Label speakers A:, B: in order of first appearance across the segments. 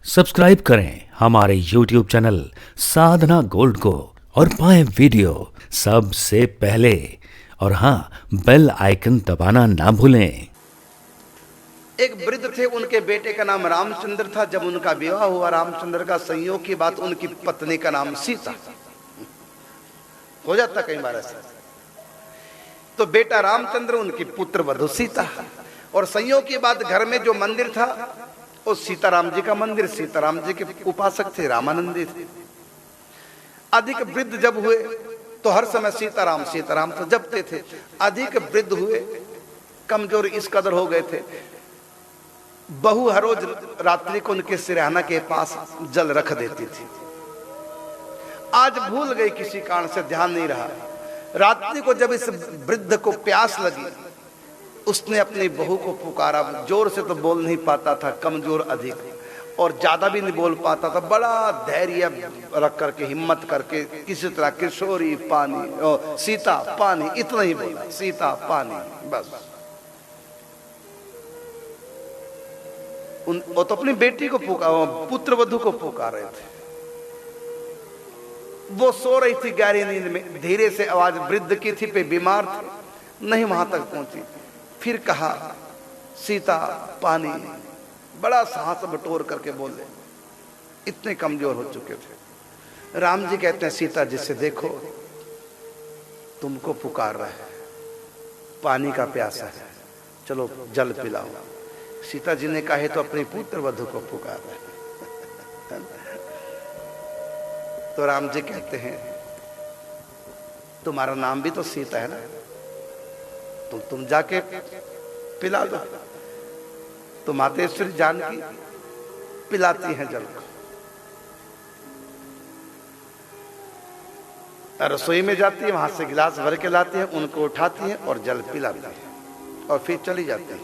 A: Subscribe करें हमारे YouTube channel साधना gold को और पाएं वीडियो सबसे पहले। और हाँ, बेल आइकन दबाना ना भूलें।
B: एक वृद्ध थे, उनके बेटे का नाम रामचंद्र था। जब उनका विवाह हुआ रामचंद्र का, संयोग की बात उनकी पत्नी का नाम सीता। हो जाता कई बार ऐसा। तो बेटा रामचंद्र, उनकी पुत्र वधु सीता। और संयोग की बात, घर में जो मंदिर था वो सीताराम जी का मंदिर। सीताराम जी के उपासक थे, रामानंदी थे। अधिक वृद्ध जब हुए तो हर समय सीताराम सीताराम तो जपते थे। अधिक वृद्ध हुए, कमजोर इस कदर हो गए थे, बहू हर रोज रात्रि को उनके सिरहाना के पास जल रख देती थी। आज भूल गई, किसी कारण से ध्यान नहीं रहा। रात्रि को जब इस वृद्ध को प्यास लगी, उसने अपनी बहू को पुकारा। जोर से तो बोल नहीं पाता था, कमजोर अधिक, और ज्यादा भी नहीं बोल पाता था। बड़ा धैर्य रख करके, हिम्मत करके, किसी तरह किशोरी पानी, सीता पानी, इतना ही बोला, सीता पानी, बस। वो तो अपनी बेटी को पुत्र वधु को पुकार रहे थे। वो सो रही थी गहरी नींद में। धीरे से आवाज, वृद्ध की थी, पे बीमार थे, नहीं वहां तक पहुंची। फिर कहा, सीता पानी। बड़ा साहस बटोर करके बोले, इतने कमजोर हो चुके थे। राम जी कहते हैं, सीता जी से देखो, तुमको पुकार रहा है, पानी का प्यासा है, चलो जल पिलाओ। सीता जी ने कहा, तो अपने पुत्र वधु को पुकार रहे हैं। तो राम जी कहते हैं, तुम्हारा नाम भी तो सीता है ना, तुम जाके पिला दो। तो मातेश्वरी जानकी पिलाती हैं जल को। रसोई में जाती है, वहां से गिलास भर के लाती है, उनको उठाती है और जल पिलाती है और फिर चली जाती है।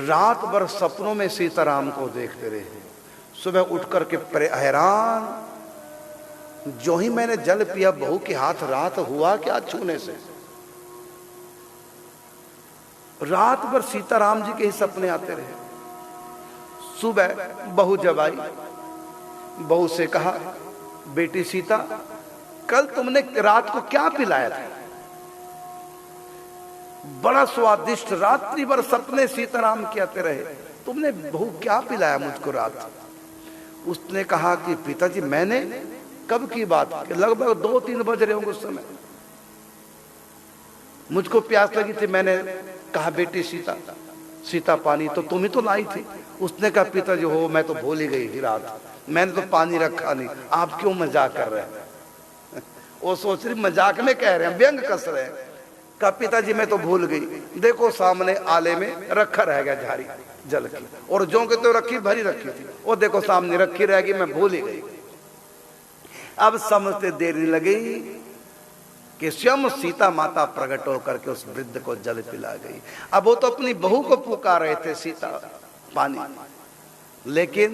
B: रात भर सपनों में सीताराम को देखते रहे। सुबह उठ करके हैरान, जो ही मैंने जल पिया, बहू के हाथ रात हुआ क्या छूने से। रात भर सीताराम जी के ही सपने आते रहे। सुबह बहू जब आई, बहू से कहा, बेटी सीता, कल तुमने रात को क्या पिलाया था? बड़ा स्वादिष्ट, रात्रि भर सपने सीताराम के आते रहे, तुमने बहू क्या पिलाया मुझको रात? उसने कहा कि पिताजी, मैंने, कब की बात, लगभग 2-3 बज रहे होंगे उस समय, मुझको प्यास लगी थी, मैंने कहा, बेटी सीता, सीता पानी, तो तुम ही तो लाई थी। उसने कहा, पिताजी हो, मैं तो भूल ही गई थी रात, मैंने तो पानी रखा नहीं। आप क्यों मजाक कर रहे हैं? वो सोच रही मजाक में कह रहे हैं, व्यंग कस रहे हैं। कहा, पिताजी मैं तो भूल गई, देखो सामने आले में रखा रह गया झाड़ी जल की, और जो के तो रखी भरी रखी थी, वो देखो सामने रखी रहेगी, मैं भूल ही गई। अब समझते देर नहीं लगी कि स्वयं सीता माता प्रकट होकर के उस वृद्ध को जल पिला गई। अब वो तो अपनी बहू को पुकार रहे थे, सीता पानी, लेकिन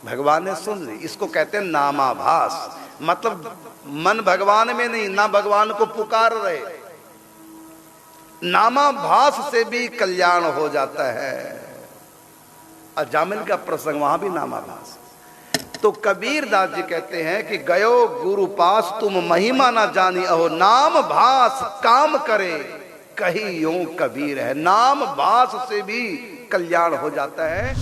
B: भगवान ने सुन ली। इसको कहते हैं नामाभास, मतलब मन भगवान में नहीं, ना भगवान को पुकार रहे। नामाभास से भी कल्याण हो जाता है। अजामिल का प्रसंग, वहां भी नामाभास। तो कबीर दास जी कहते हैं कि गयो गुरु पास तुम महिमा ना जानी, अहो नाम भास काम करे कही यूं कबीर है। नाम भास से भी कल्याण हो जाता है।